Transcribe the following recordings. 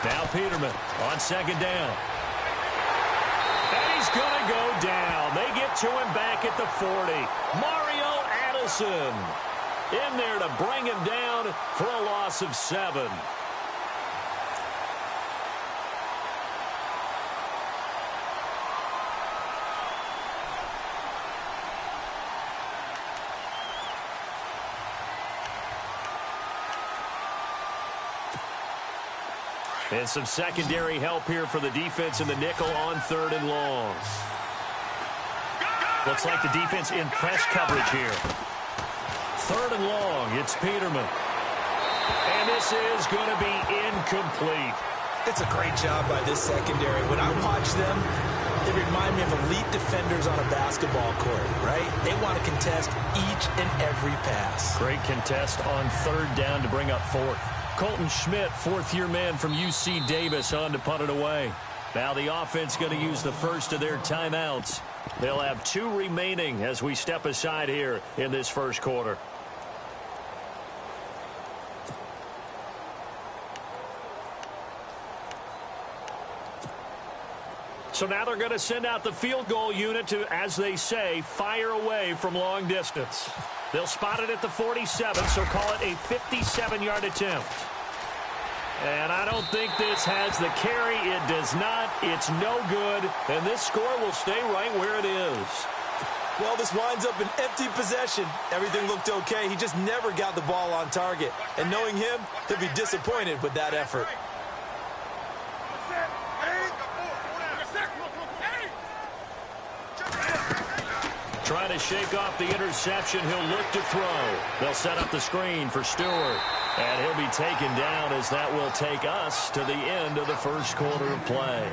Now Peterman on second down. And he's going to go down. They get to him back at the 40. Mario Addison in there to bring him down for a loss of 7. And some secondary help here for the defense in the nickel on 3rd and long. Looks like the defense in press coverage here. 3rd and long, it's Peterman. And this is going to be incomplete. It's a great job by this secondary. When I watch them, they remind me of elite defenders on a basketball court, right? They want to contest each and every pass. Great contest on 3rd down to bring up 4th. Colton Schmidt, 4th-year man from UC Davis, on to punt it away. Now the offense going to use the first of their timeouts. They'll have 2 remaining as we step aside here in this first quarter. So now they're going to send out the field goal unit to, as they say, fire away from long distance. They'll spot it at the 47, so call it a 57-yard attempt. And I don't think this has the carry. It does not. It's no good. And this score will stay right where it is. Well, this winds up an empty possession. Everything looked okay. He just never got the ball on target. And knowing him, he'll be disappointed with that effort. Trying to shake off the interception. He'll look to throw. They'll set up the screen for Stewart. And he'll be taken down as that will take us to the end of the first quarter of play.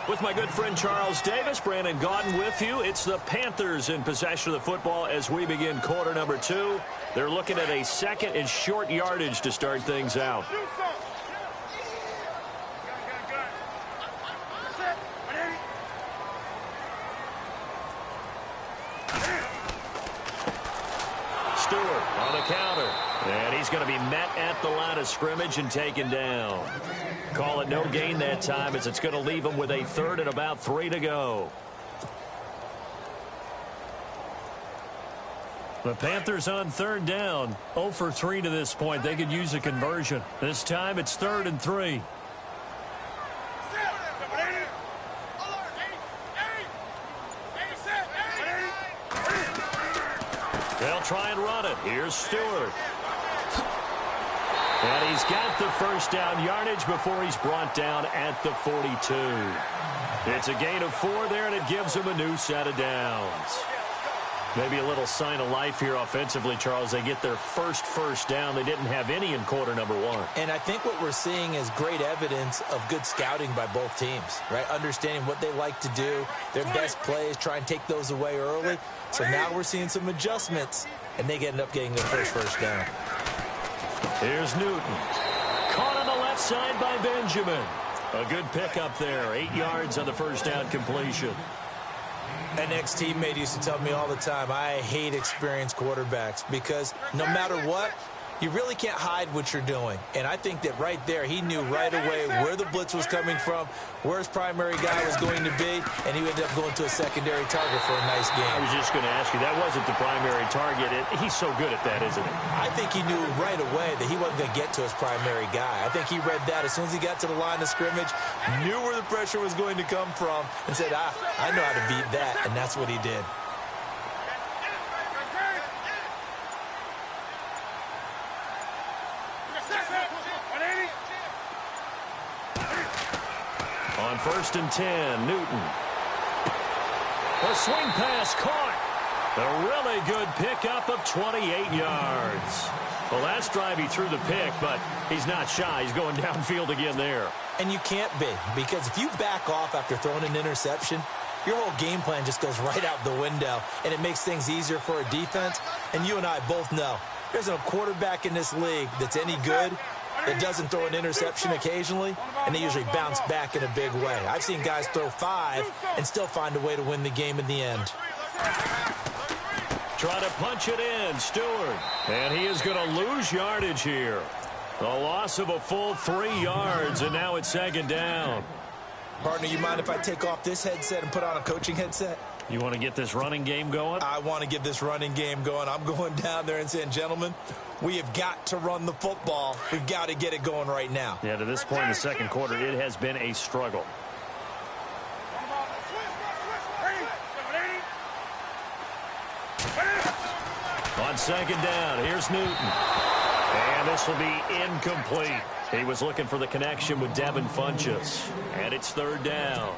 With my good friend Charles Davis, Brandon Gaudin with you. It's the Panthers in possession of the football as we begin quarter number 2. They're looking at a 2nd and short yardage to start things out. Stewart on the counter. And he's going to be met at the line of scrimmage and taken down. Call it no gain that time as it's going to leave him with a 3rd and about 3 to go. The Panthers on 3rd down. 0 for 3 to this point. They could use a conversion. This time it's 3rd and 3. They'll try and run it. Here's Stewart. And he's got the first down yardage before he's brought down at the 42. It's a gain of 4 there, and it gives him a new set of downs. Maybe a little sign of life here offensively, Charles. They get their first down. They didn't have any in quarter number 1. And I think what we're seeing is great evidence of good scouting by both teams, right? Understanding what they like to do, their best plays, try and take those away early. So now we're seeing some adjustments, and they end up getting their first down. Here's Newton. Caught on the left side by Benjamin. A good pickup there. 8 yards on the first down completion. An ex-teammate used to tell me all the time, I hate experienced quarterbacks because no matter what, you really can't hide what you're doing. And I think that right there, he knew right away where the blitz was coming from, where his primary guy was going to be, and he ended up going to a secondary target for a nice game. I was just going to ask you, that wasn't the primary target. He's so good at that, isn't he? I think he knew right away that he wasn't going to get to his primary guy. I think he read that as soon as he got to the line of scrimmage, knew where the pressure was going to come from, and said, I know how to beat that, and that's what he did. On 1st and 10, Newton. A swing pass caught. A really good pickup of 28 yards. Well, last drive he threw the pick, but he's not shy. He's going downfield again there. And you can't be, because if you back off after throwing an interception, your whole game plan just goes right out the window, and it makes things easier for a defense. And you and I both know there's no quarterback in this league that's any good that doesn't throw an interception occasionally, and they usually bounce back in a big way. I've seen guys throw 5 and still find a way to win the game in the end. Trying to punch it in, Stewart. And he is going to lose yardage here. A loss of a full 3 yards, and now it's second down. Partner, you mind if I take off this headset and put on a coaching headset? You want to get this running game going? I want to get this running game going. I'm going down there and saying, gentlemen, we have got to run the football. We've got to get it going right now. Yeah, to this point in the second quarter, it has been a struggle. On second down, here's Newton. And this will be incomplete. He was looking for the connection with Devin Funchess. And it's third down.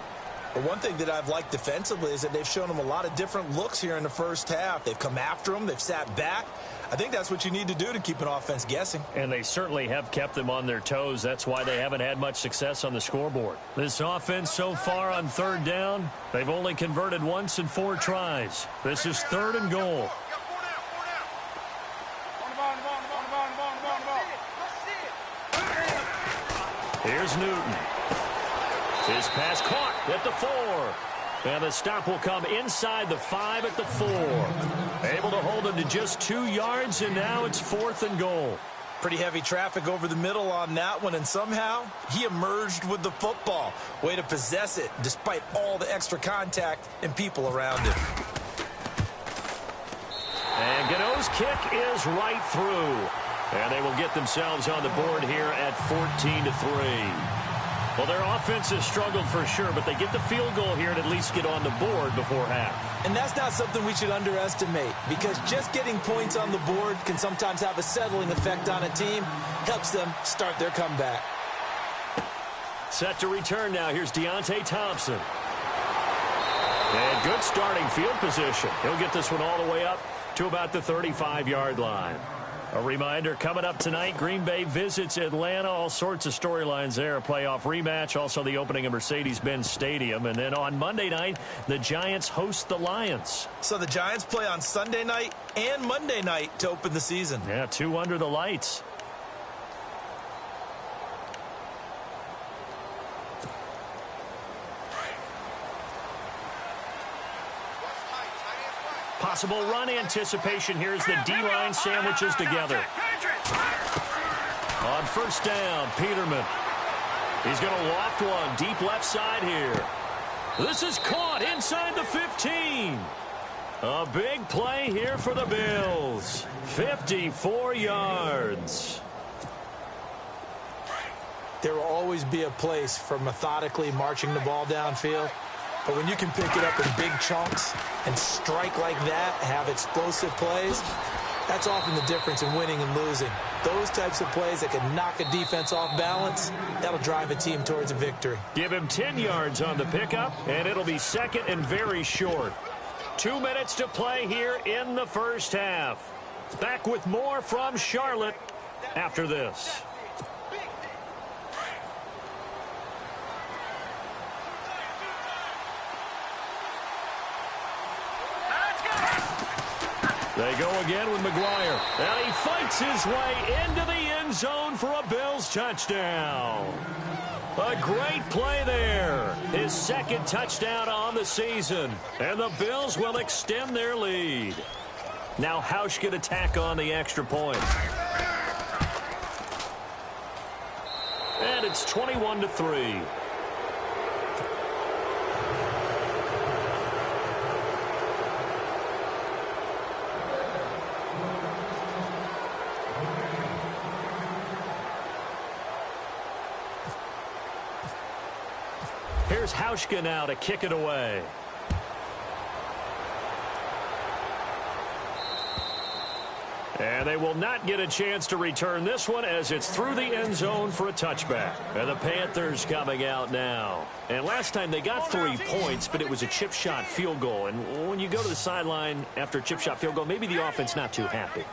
But one thing that I've liked defensively is that they've shown him a lot of different looks here in the first half. They've come after him. They've sat back. I think that's what you need to do to keep an offense guessing. And they certainly have kept them on their toes. That's why they haven't had much success on the scoreboard. This offense so far on third down, they've only converted once in 4 tries. This is third and goal. Here's Newton. His pass caught at the 4. And the stop will come inside the 5 at the 4. Able to hold him to just 2 yards, and now it's fourth and goal. Pretty heavy traffic over the middle on that one, and somehow he emerged with the football. Way to possess it, despite all the extra contact and people around him. And Gano's kick is right through. And they will get themselves on the board here at 14-3. Well, their offense has struggled for sure, but they get the field goal here and at least get on the board before half. And that's not something we should underestimate, because just getting points on the board can sometimes have a settling effect on a team. Helps them start their comeback. Set to return now. Here's Deontay Thompson. And good starting field position. He'll get this one all the way up to about the 35-yard line. A reminder, coming up tonight, Green Bay visits Atlanta. All sorts of storylines there. A playoff rematch, also the opening of Mercedes-Benz Stadium. And then on Monday night, the Giants host the Lions. So the Giants play on Sunday night and Monday night to open the season. Yeah, 2 under the lights. Possible run anticipation. Here's the D-line sandwiches together. On first down, Peterman. He's going to loft one deep left side here. This is caught inside the 15. A big play here for the Bills. 54 yards. There will always be a place for methodically marching the ball downfield. But when you can pick it up in big chunks and strike like that, have explosive plays, that's often the difference in winning and losing. Those types of plays that can knock a defense off balance, that'll drive a team towards a victory. Give him 10 yards on the pickup, and it'll be second and very short. 2 minutes to play here in the first half. Back with more from Charlotte after this. They go again with McGuire. And he fights his way into the end zone for a Bills touchdown. A great play there. His second touchdown on the season. And the Bills will extend their lead. Now Hausch get a tack on the extra point. And it's 21-3. Here's Hauschka now to kick it away. And they will not get a chance to return this one as it's through the end zone for a touchback. And the Panthers coming out now. And last time they got 3 points, but it was a chip shot field goal. And when you go to the sideline after a chip shot field goal, maybe the offense not too happy.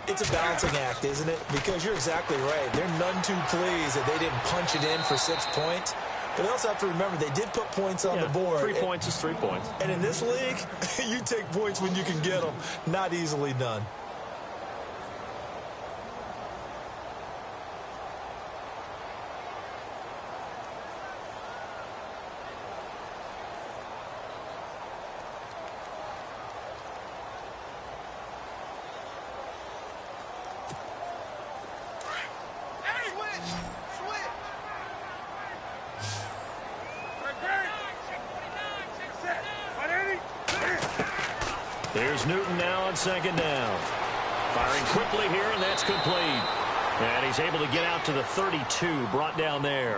It's a balancing act, isn't it? Because you're exactly right. They're none too pleased that they didn't punch it in for 6 points. But they also have to remember they did put points on the board. 3 points is 3 points. And in this league, you take points when you can get them. Not easily done. Here's Newton now on second down. Firing quickly here, and that's complete. And he's able to get out to the 32, brought down there.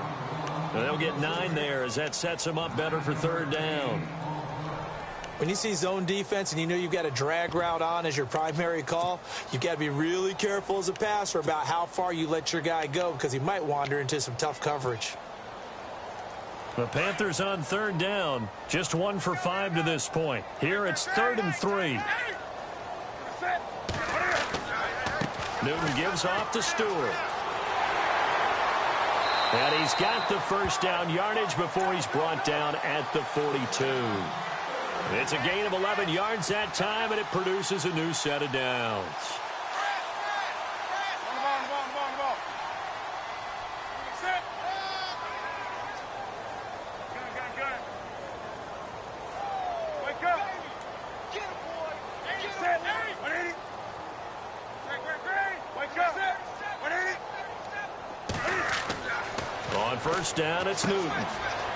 And they'll get 9 there as that sets him up better for third down. When you see zone defense and you know you've got a drag route on as your primary call, you've got to be really careful as a passer about how far you let your guy go because he might wander into some tough coverage. The Panthers on third down, just 1 for 5 to this point. Here it's 3rd and 3. Newton gives off to Stewart. And he's got the first down yardage before he's brought down at the 42. It's a gain of 11 yards that time, and it produces a new set of downs. On first down, it's Newton.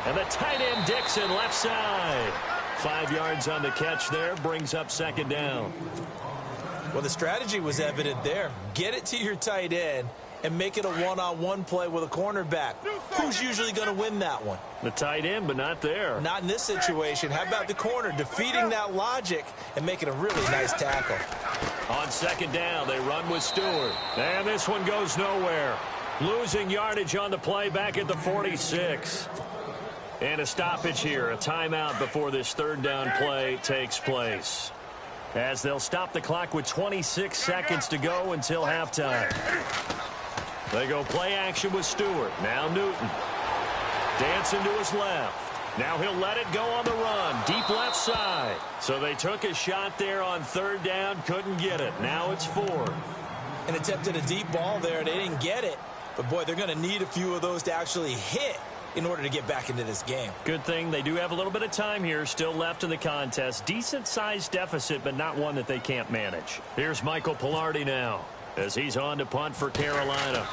And the tight end Dixon left side. 5 yards on the catch there, brings up second down. Well, the strategy was evident there. Get it to your tight end and make it a one-on-one play with a cornerback. Who's usually going to win that one? The tight end, but not there. Not in this situation. How about the corner defeating that logic and making a really nice tackle? On second down, they run with Stewart. And this one goes nowhere. Losing yardage on the play back at the 46. And a stoppage here, a timeout before this third down play takes place. As they'll stop the clock with 26 seconds to go until halftime. They go play action with Stewart. Now Newton. Dancing to his left. Now he'll let it go on the run. Deep left side. So they took a shot there on third down. Couldn't get it. Now it's 4th. And attempted a deep ball there. They didn't get it. But, boy, they're going to need a few of those to actually hit in order to get back into this game. Good thing they do have a little bit of time here still left in the contest. Decent-sized deficit, but not one that they can't manage. Here's Michael Pilardi now as he's on to punt for Carolina.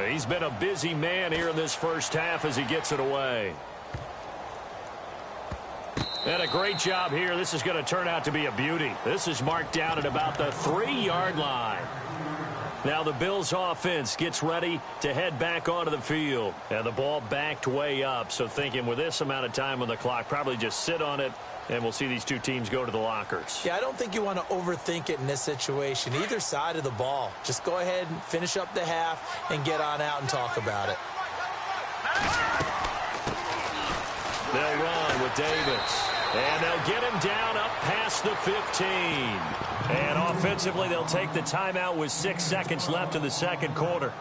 He's been a busy man here in this first half as he gets it away. And a great job here. This is going to turn out to be a beauty. This is marked down at about the 3-yard line. Now the Bills offense gets ready to head back onto the field. And the ball backed way up. So thinking with this amount of time on the clock, probably just sit on it, and we'll see these two teams go to the lockers. Yeah, I don't think you want to overthink it in this situation. Either side of the ball. Just go ahead and finish up the half and get on out and talk about it. They'll run with Davis. And they'll get him down up past the 15. And offensively, they'll take the timeout with 6 seconds left in the second quarter.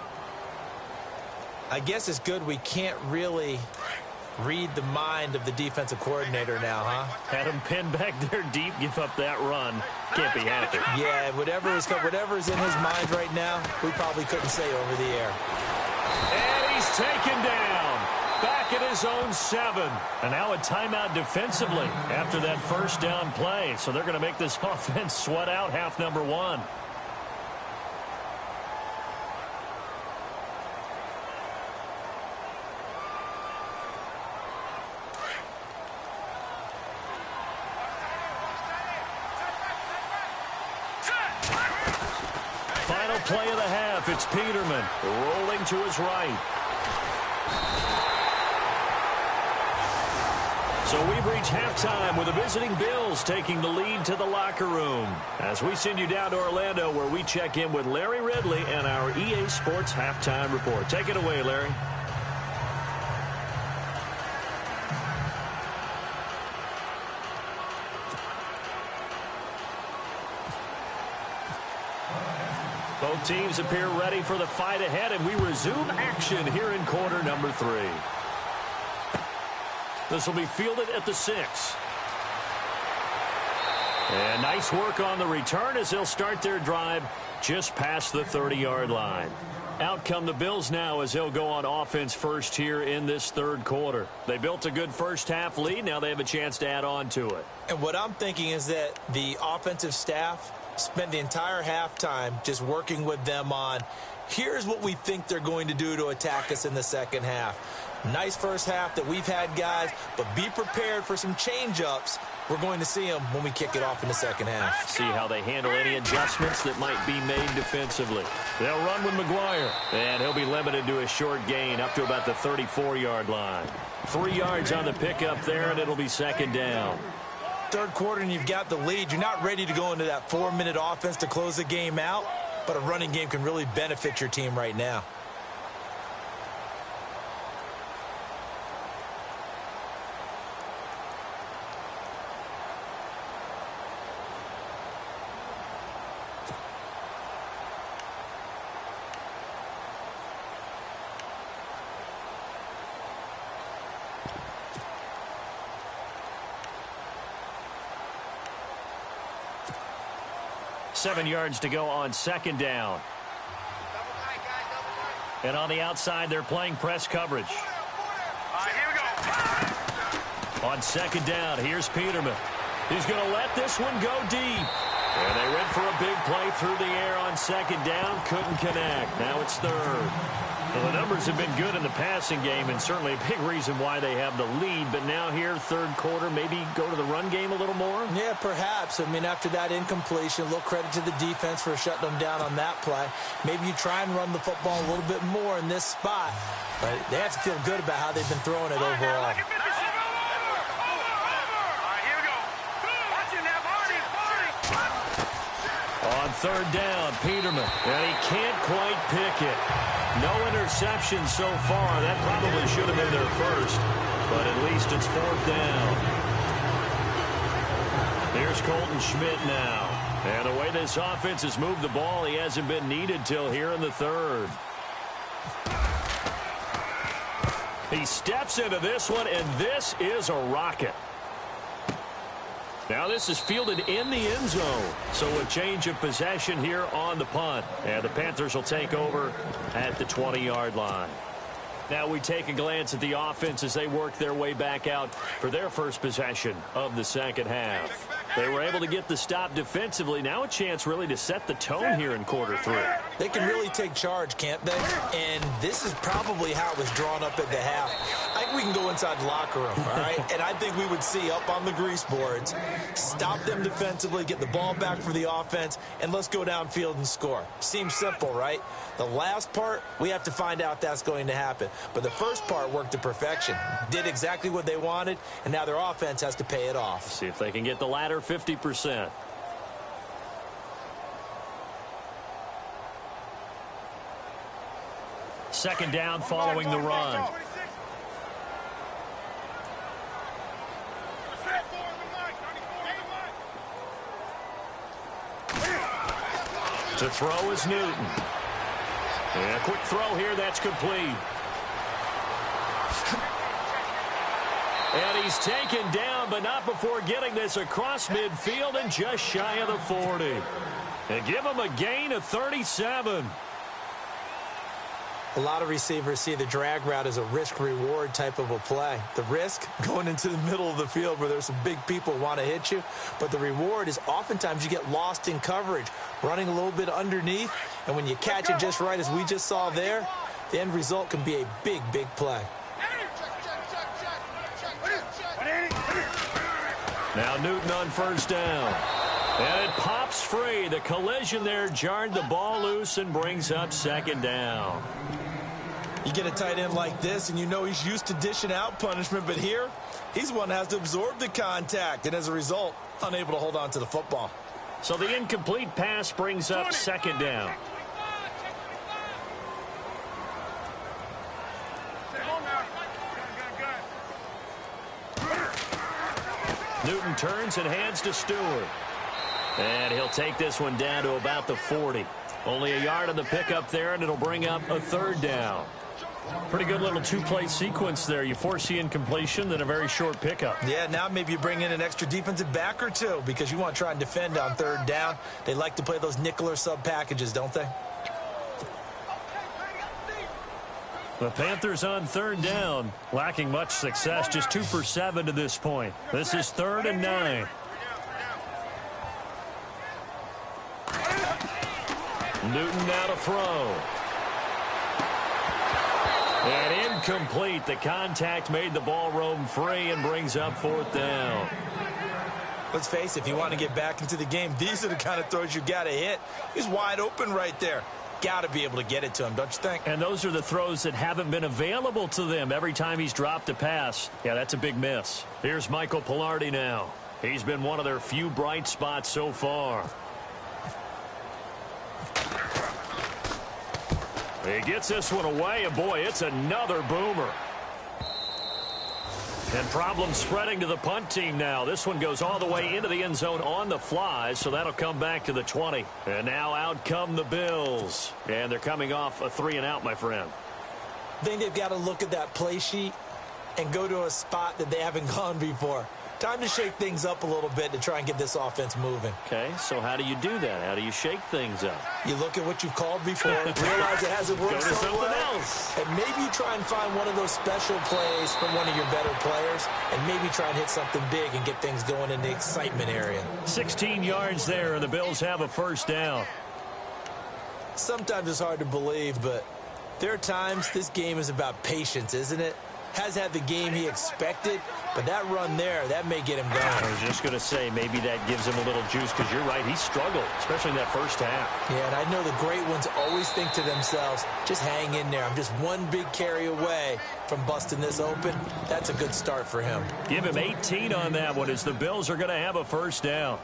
I guess it's good we can't really read the mind of the defensive coordinator now, huh? Had him pinned back there deep, give up that run. Can't be happy. Yeah, whatever is in his mind right now, we probably couldn't say over the air. And he's taken down. Back at his own 7. And now a timeout defensively after that first down play. So they're going to make this offense sweat out half number 1. Final play of the half. It's Peterman rolling to his right. So we've reached halftime with the visiting Bills taking the lead to the locker room. As we send you down to Orlando where we check in with Larry Ridley and our EA Sports Halftime Report. Take it away, Larry. Both teams appear ready for the fight ahead, and we resume action here in quarter number 3. This will be fielded at the 6. And nice work on the return as they'll start their drive just past the 30-yard line. Out come the Bills now as they'll go on offense first here in this third quarter. They built a good first half lead. Now they have a chance to add on to it. And what I'm thinking is that the offensive staff spent the entire halftime just working with them on, here's what we think they're going to do to attack us in the second half. Nice first half that we've had, guys, but be prepared for some change-ups. We're going to see them when we kick it off in the second half. See how they handle any adjustments that might be made defensively. They'll run with McGuire, and he'll be limited to a short gain up to about the 34-yard line. 3 yards on the pickup there, and it'll be second down. Third quarter, and you've got the lead. You're not ready to go into that 4-minute offense to close the game out, but a running game can really benefit your team right now. Seven yards to go on second down. And on the outside, they're playing press coverage. Here we go. On second down, here's Peterman. He's going to let this one go deep. And they went for a big play through the air on second down. Couldn't connect. Now it's third. Well, the numbers have been good in the passing game, and certainly a big reason why they have the lead. But now here, third quarter, maybe go to the run game a little more? Yeah, perhaps. I mean, after that incompletion, a little credit to the defense for shutting them down on that play. Maybe you try and run the football a little bit more in this spot. But they have to feel good about how they've been throwing it overall. On third down, Peterman, and he can't quite pick it. No interception so far. That probably should have been their first, but at least it's fourth down. Here's Colton Schmidt now. And the way this offense has moved the ball, he hasn't been needed till here in the third. He steps into this one, and this is a rocket. Now this is fielded in the end zone. So a change of possession here on the punt. And the Panthers will take over at the 20-yard line. Now we take a glance at the offense as they work their way back out for their first possession of the second half. They were able to get the stop defensively. Now a chance really to set the tone here in quarter three. They can really take charge, can't they? And this is probably how it was drawn up at the half. I think we can go inside the locker room, all right? And I think we would see up on the grease boards, stop them defensively, get the ball back for the offense, and let's go downfield and score. Seems simple, right? The last part, we have to find out that's going to happen. But the first part worked to perfection. Did exactly what they wanted, and now their offense has to pay it off. See if they can get the latter 50%. Second down following the run. To throw is Newton. And a quick throw here, that's complete. And he's taken down, but not before getting this across midfield and just shy of the 40. And give him a gain of 37. A lot of receivers see the drag route as a risk-reward type of a play. The risk, going into the middle of the field where there's some big people who want to hit you. But the reward is oftentimes you get lost in coverage, running a little bit underneath. And when you catch it just right, as we just saw there, the end result can be a big, big play. Now Newton on first down. And it pops free. The collision there jarred the ball loose and brings up second down. You get a tight end like this, and you know he's used to dishing out punishment, but here, he's the one that has to absorb the contact, and as a result, unable to hold on to the football. So the incomplete pass brings up second down. Newton turns and hands to Stewart. And he'll take this one down to about the 40. Only a yard on the pickup there, and it'll bring up a third down. Pretty good little two-play sequence there. You force the incompletion, then a very short pickup. Yeah, now maybe you bring in an extra defensive back or two because you want to try and defend on third down. They like to play those nickel or sub packages, don't they? The Panthers on third down, lacking much success, just 2 for 7 to this point. This is 3rd and 9. Newton now to throw. And incomplete. The contact made the ball roam free and brings up 4th down. Let's face it, if you want to get back into the game, these are the kind of throws you got to hit. He's wide open right there. Got to be able to get it to him, don't you think? And those are the throws that haven't been available to them every time he's dropped a pass. Yeah, that's a big miss. Here's Michael Pilardi now. He's been one of their few bright spots so far. He gets this one away, and boy, it's another boomer. And problems spreading to the punt team now. This one goes all the way into the end zone on the fly, so that'll come back to the 20. And now out come the Bills. And they're coming off a 3-and-out, my friend. I think they've got to look at that play sheet and go to a spot that they haven't gone before. Time to shake things up a little bit to try and get this offense moving. Okay, so how do you do that? How do you shake things up? You look at what you've called before, realize it hasn't worked so well, and maybe you try and find one of those special plays from one of your better players, and maybe try and hit something big and get things going in the excitement area. 16 yards there, and the Bills have a 1st down. Sometimes it's hard to believe, but there are times this game is about patience, isn't it? Has had the game he expected, but that run there, that may get him going. I was just going to say, maybe that gives him a little juice, because you're right, he struggled, especially in that first half. Yeah, and I know the great ones always think to themselves, just hang in there. I'm just one big carry away from busting this open. That's a good start for him. Give him 18 on that one, as the Bills are going to have a 1st down.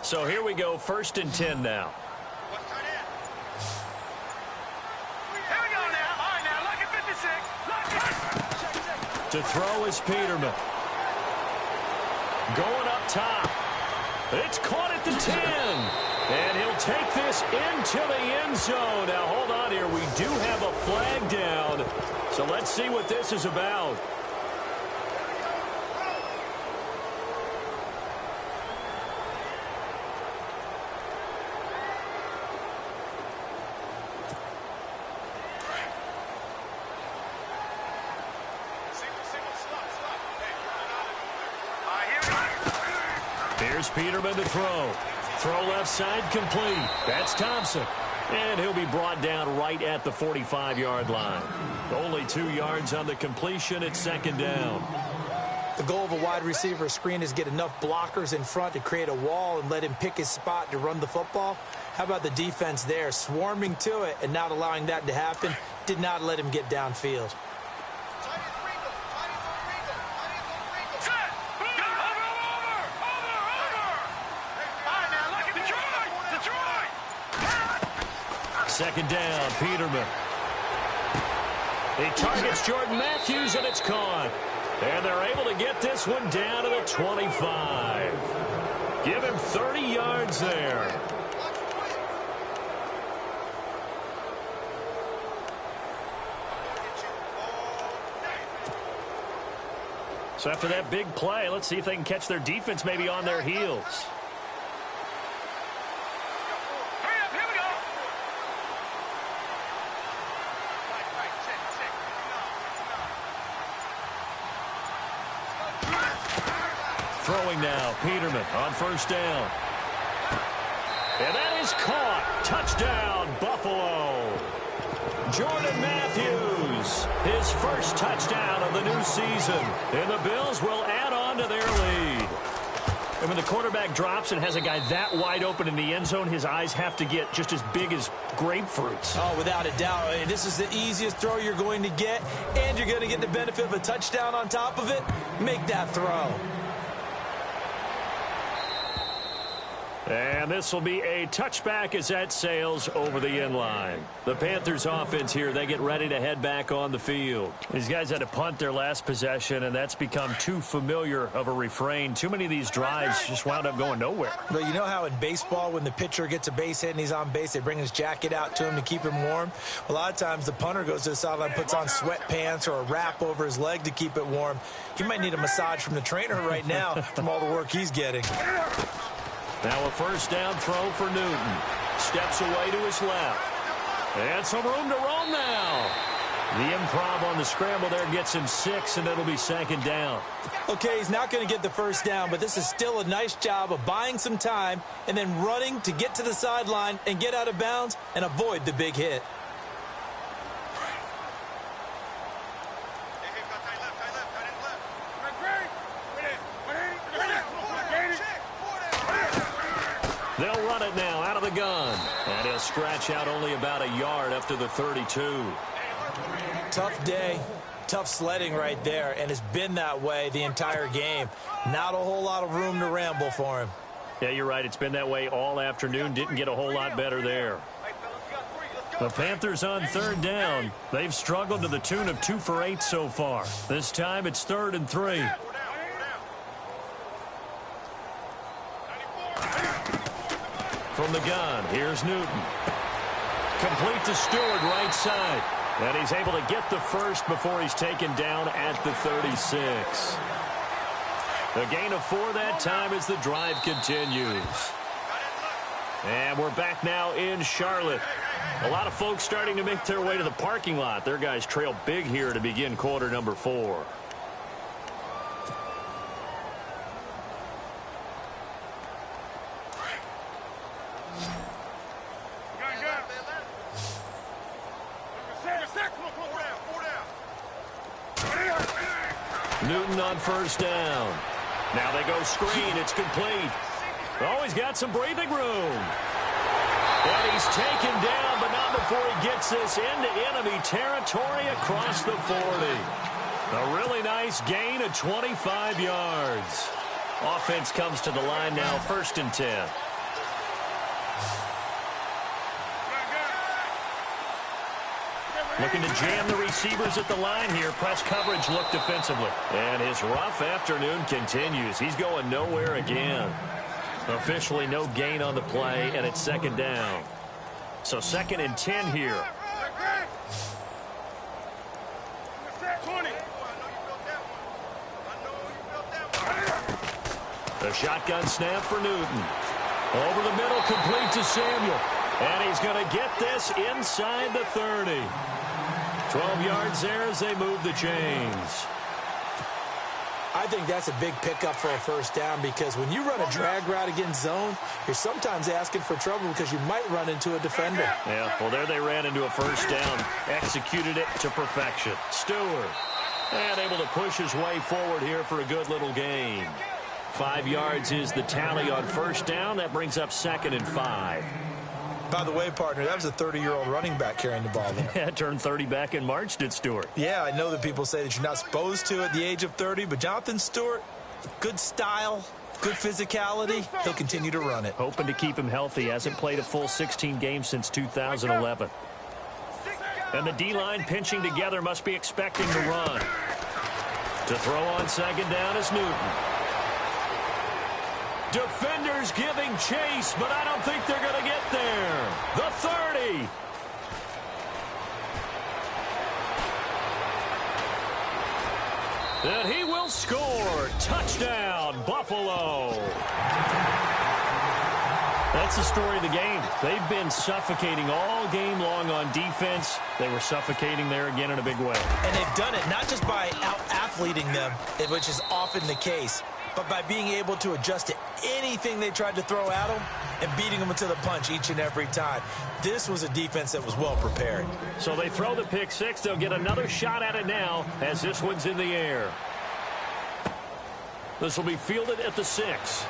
So here we go, 1st and 10 now. Here we go now. All right, now, look at 56. To throw is Peterman. Going up top. It's caught at the 10. And he'll take this into the end zone. Now, hold on here. We do have a flag down. So let's see what this is about. Here's Peterman to throw. Throw left side complete. That's Thompson. And he'll be brought down right at the 45-yard line. Only 2 yards on the completion. It's 2nd down. The goal of a wide receiver screen is get enough blockers in front to create a wall and let him pick his spot to run the football. How about the defense there, swarming to it and not allowing that to happen? Did not let him get downfield. Second down, Peterman. He targets Jordan Matthews, and it's caught. And they're able to get this one down to the 25. Give him 30 yards there. So after that big play, let's see if they can catch their defense maybe on their heels. Throwing now, Peterman on 1st down. And that is caught. Touchdown, Buffalo. Jordan Matthews, his first touchdown of the new season. And the Bills will add on to their lead. And when the quarterback drops and has a guy that wide open in the end zone, his eyes have to get just as big as grapefruits. Oh, without a doubt. This is the easiest throw you're going to get, and you're going to get the benefit of a touchdown on top of it. Make that throw. And this will be a touchback as that sails over the end line. The Panthers offense here, they get ready to head back on the field. These guys had to punt their last possession, and that's become too familiar of a refrain. Too many of these drives just wound up going nowhere. But you know how in baseball, when the pitcher gets a base hit and he's on base, they bring his jacket out to him to keep him warm? A lot of times the punter goes to the sideline, puts on sweatpants or a wrap over his leg to keep it warm. He might need a massage from the trainer right now from all the work he's getting. Now a first down throw for Newton. Steps away to his left. And some room to roam now. The improv on the scramble there gets him 6, and it'll be second down. Okay, he's not going to get the first down, but this is still a nice job of buying some time and then running to get to the sideline and get out of bounds and avoid the big hit. They'll run it now out of the gun. And he'll scratch out only about a yard after the 32. Tough day, tough sledding right there, and it's been that way the entire game. Not a whole lot of room to ramble for him. Yeah, you're right. It's been that way all afternoon. Didn't get a whole lot better there. The Panthers on third down. They've struggled to the tune of 2 for 8 so far. This time it's 3rd and 3. From the gun, here's Newton. Complete to Stewart, right side. And he's able to get the first before he's taken down at the 36. A gain of 4 that time as the drive continues. And we're back now in Charlotte. A lot of folks starting to make their way to the parking lot. Their guys trail big here to begin quarter number 4. Newton on first down. Now they go screen. It's complete. Oh, he's got some breathing room. And he's taken down, but not before he gets this into enemy territory across the 40. A really nice gain of 25 yards. Offense comes to the line now, 1st and 10. Looking to jam the receivers at the line here. Press coverage look defensively. And his rough afternoon continues. He's going nowhere again. Officially no gain on the play, and it's 2nd down. So 2nd and 10 here. The shotgun snap for Newton. Over the middle, complete to Samuel. And he's going to get this inside the 30. 12 yards there as they move the chains. I think that's a big pickup for a first down because when you run a drag route against zone, you're sometimes asking for trouble because you might run into a defender. Yeah, well, there they ran into a first down. Executed it to perfection. Stewart. And able to push his way forward here for a good little gain. 5 yards is the tally on first down. That brings up 2nd and 5. By the way, partner, that was a 30-year-old running back carrying the ball there. Yeah, turned 30 back in March, did Stewart. Yeah, I know that people say that you're not supposed to at the age of 30, but Jonathan Stewart, good style, good physicality. He'll continue to run it. Hoping to keep him healthy. Hasn't played a full 16 games since 2011. And the D-line pinching together, must be expecting to run. To throw on 2nd down is Newton. Defenders giving chase, but I don't think they're going to get there. The 30. And he will score. Touchdown, Buffalo. That's the story of the game. They've been suffocating all game long on defense. They were suffocating there again in a big way. And they've done it not just by out-athleting them, which is often the case, but by being able to adjust to anything they tried to throw at them and beating them to the punch each and every time. This was a defense that was well prepared. So they throw the pick 6. They'll get another shot at it now as this one's in the air. This will be fielded at the 6.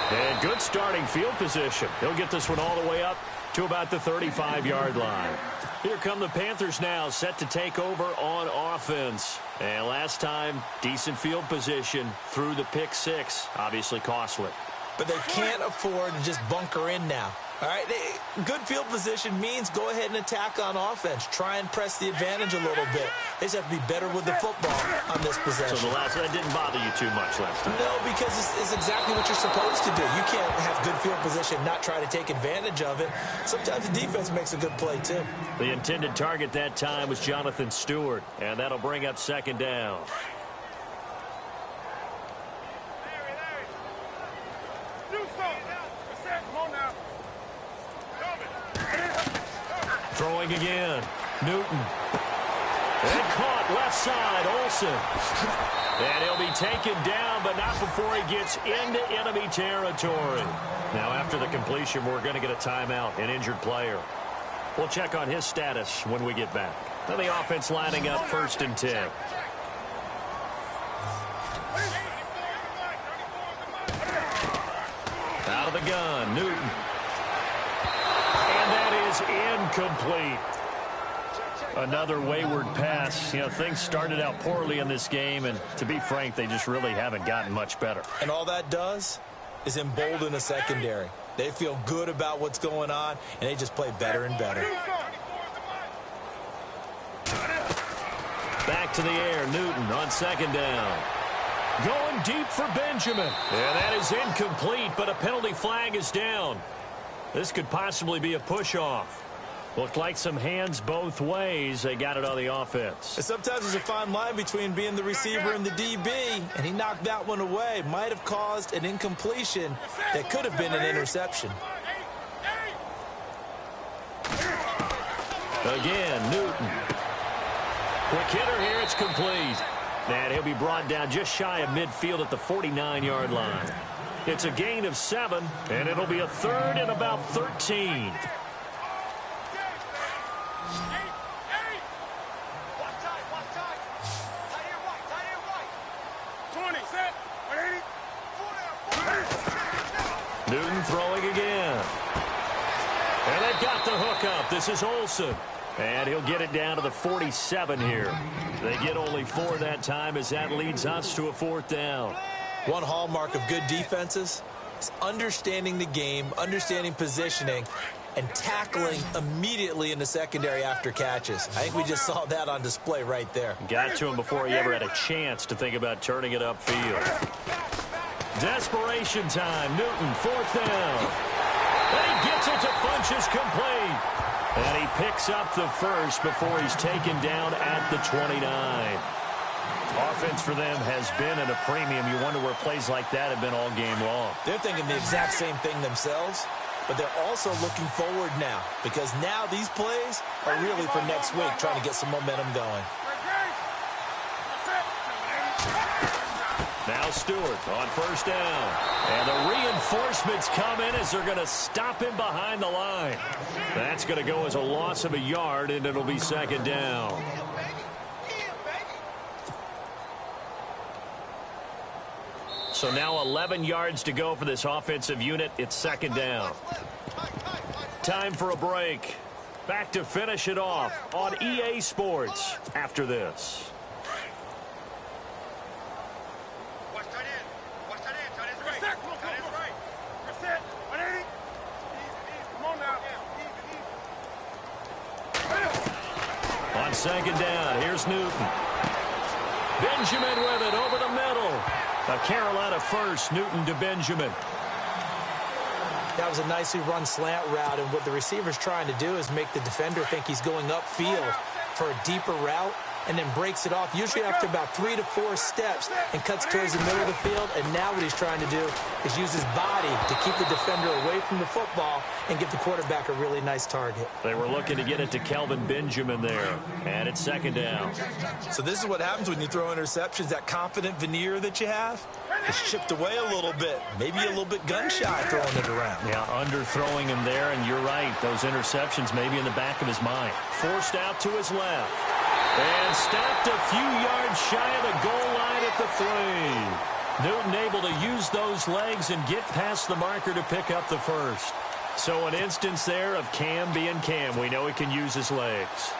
And good starting field position. He'll get this one all the way up to about the 35-yard line. Here come the Panthers now, set to take over on offense. And last time, decent field position through the pick six. Obviously costly. But they can't afford to just bunker in now. All right, good field position means go ahead and attack on offense. Try and press the advantage a little bit. They just have to be better with the football on this possession. So that didn't bother you too much last time? No, because it's exactly what you're supposed to do. You can't have good field position, not try to take advantage of it. Sometimes the defense makes a good play, too. The intended target that time was Jonathan Stewart, and that'll bring up second down. Throwing again. Newton. And caught left side. Olsen. And he'll be taken down, but not before he gets into enemy territory. Now, after the completion, we're going to get a timeout, an injured player. We'll check on his status when we get back. Now the offense lining up 1st and 10. Out of the gun. Newton. And that is incomplete. Another wayward pass. You know, things started out poorly in this game, and to be frank, they just really haven't gotten much better. And all that does is embolden the secondary. They feel good about what's going on, and they just play better and better. Back to the air. Newton on second down. Going deep for Benjamin. And that is incomplete, but a penalty flag is down. This could possibly be a push-off. Looked like some hands both ways. They got it on the offense. And sometimes there's a fine line between being the receiver and the DB, and he knocked that one away. Might have caused an incompletion that could have been an interception. Again, Newton. Quick hitter here. It's complete. And he'll be brought down just shy of midfield at the 49-yard line. It's a gain of 7, and it'll be a 3rd and about 13. Newton throwing again. And they've got the hook up. This is Olsen. And he'll get it down to the 47 here. They get only 4 that time as that leads us to a 4th down. One hallmark of good defenses is understanding the game, understanding positioning, and tackling immediately in the secondary after catches. I think we just saw that on display right there. Got to him before he ever had a chance to think about turning it upfield. Desperation time. Newton, 4th down. And he gets it to Funchess complete. And he picks up the first before he's taken down at the 29. Offense for them has been at a premium. You wonder where plays like that have been all game long. They're thinking the exact same thing themselves, but they're also looking forward now because now these plays are really for next week, trying to get some momentum going. Now Stewart on 1st down. And the reinforcements come in as they're going to stop him behind the line. That's going to go as a loss of a yard, and it'll be 2nd down. So now 11 yards to go for this offensive unit. It's 2nd down. Time for a break. Back to finish it off on EA Sports after this. On 2nd down, here's Newton. Benjamin with it over the middle. A Carolina first, Newton to Benjamin. That was a nicely run slant route, and what the receiver's trying to do is make the defender think he's going upfield for a deeper route and then breaks it off, usually after about 3 to 4 steps, and cuts towards the middle of the field. And now what he's trying to do is use his body to keep the defender away from the football and give the quarterback a really nice target. They were looking to get it to Kelvin Benjamin there, and it's 2nd down. So this is what happens when you throw interceptions. That confident veneer that you have is chipped away a little bit, maybe a little bit gun-shy throwing it around. Yeah, underthrowing him there, and you're right. Those interceptions maybe in the back of his mind. Forced out to his left. And stopped a few yards shy of the goal line at the 3. Newton able to use those legs and get past the marker to pick up the first. So an instance there of Cam being Cam. We know he can use his legs.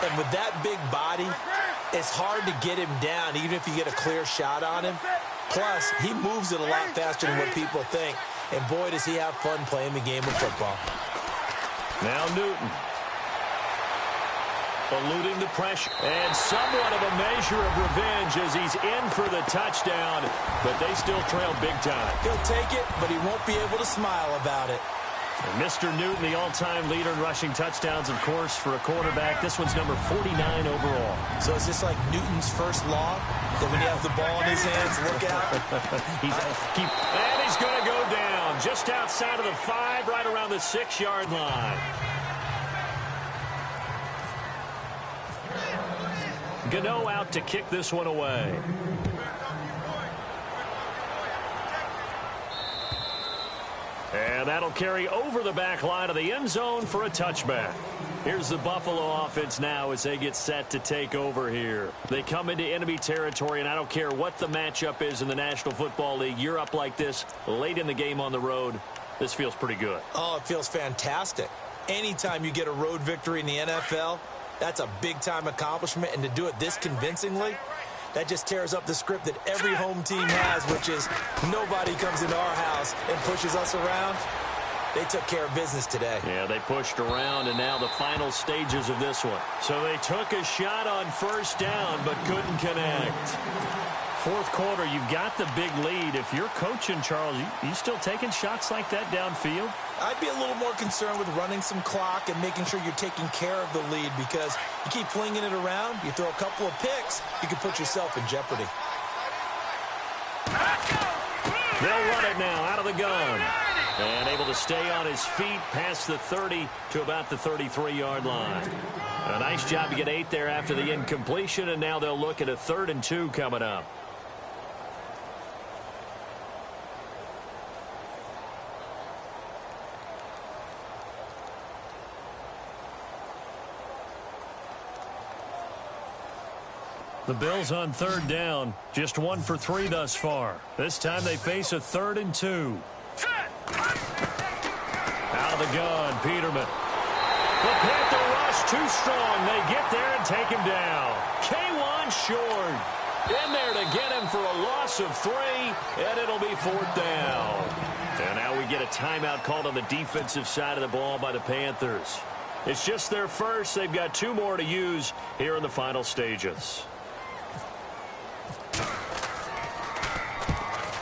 And with that big body, it's hard to get him down, even if you get a clear shot on him. Plus, he moves it a lot faster than what people think. And boy, does he have fun playing the game of football. Now Newton. Eluding the pressure. And somewhat of a measure of revenge as he's in for the touchdown. But they still trail big time. He'll take it, but he won't be able to smile about it. And Mr. Newton, the all-time leader in rushing touchdowns, of course, for a quarterback. This one's number 49 overall. So is this like Newton's first law? That when you have the ball in his hands, look out? And he's going to go down just outside of the 5, right around the 6-yard line. Gano out to kick this one away. And that'll carry over the back line of the end zone for a touchback. Here's the Buffalo offense now as they get set to take over here. They come into enemy territory, and I don't care what the matchup is in the National Football League. You're up like this late in the game on the road. This feels pretty good. Oh, it feels fantastic. Anytime you get a road victory in the NFL, that's a big-time accomplishment, and to do it this convincingly, that just tears up the script that every home team has, which is nobody comes into our house and pushes us around. They took care of business today. Yeah, they pushed around, and now the final stages of this one. So they took a shot on first down, but couldn't connect. Fourth quarter, you've got the big lead. If you're coaching, Charles, you still taking shots like that downfield? I'd be a little more concerned with running some clock and making sure you're taking care of the lead, because you keep flinging it around, you throw a couple of picks, you can put yourself in jeopardy. They'll run it now out of the gun. And able to stay on his feet past the 30 to about the 33-yard line. A nice job to get 8 there after the incompletion, and now they'll look at a 3rd and 2 coming up. The Bills on 3rd down, just 1 for 3 thus far. This time they face a 3rd and 2. Out of the gun, Peterman. The Panther rush too strong. They get there and take him down. K1 short. In there to get him for a loss of 3, and it'll be 4th down. And now we get a timeout called on the defensive side of the ball by the Panthers. It's just their first. They've got 2 more to use here in the final stages.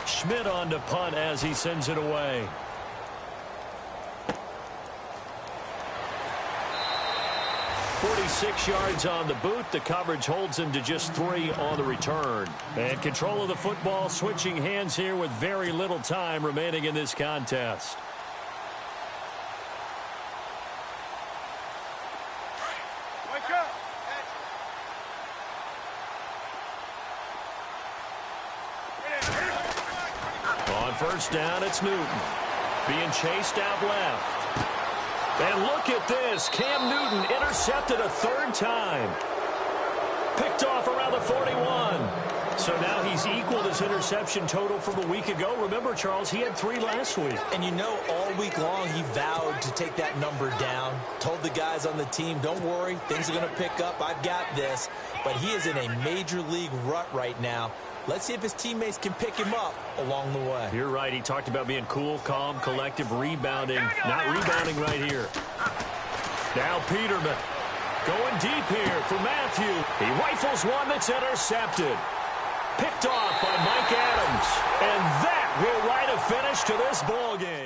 Schmidt on to punt as he sends it away. .46 yards on the boot. The coverage holds him to just 3 on the return. And control of the football switching hands here with very little time remaining in this contest. Wake up. On first down, it's Newton. Being chased out left. And look at this. Cam Newton intercepted a 3rd time. Picked off around the 41. So now he's equaled his interception total from a week ago. Remember, Charles, he had 3 last week. And you know, all week long he vowed to take that number down. Told the guys on the team, don't worry, things are going to pick up. I've got this. But he is in a major league rut right now. Let's see if his teammates can pick him up along the way. You're right. He talked about being cool, calm, collective, rebounding. Not rebounding right here. Now Peterman going deep here for Matthew. He rifles one that's intercepted. Picked off by Mike Adams. And that will write a finish to this ball game.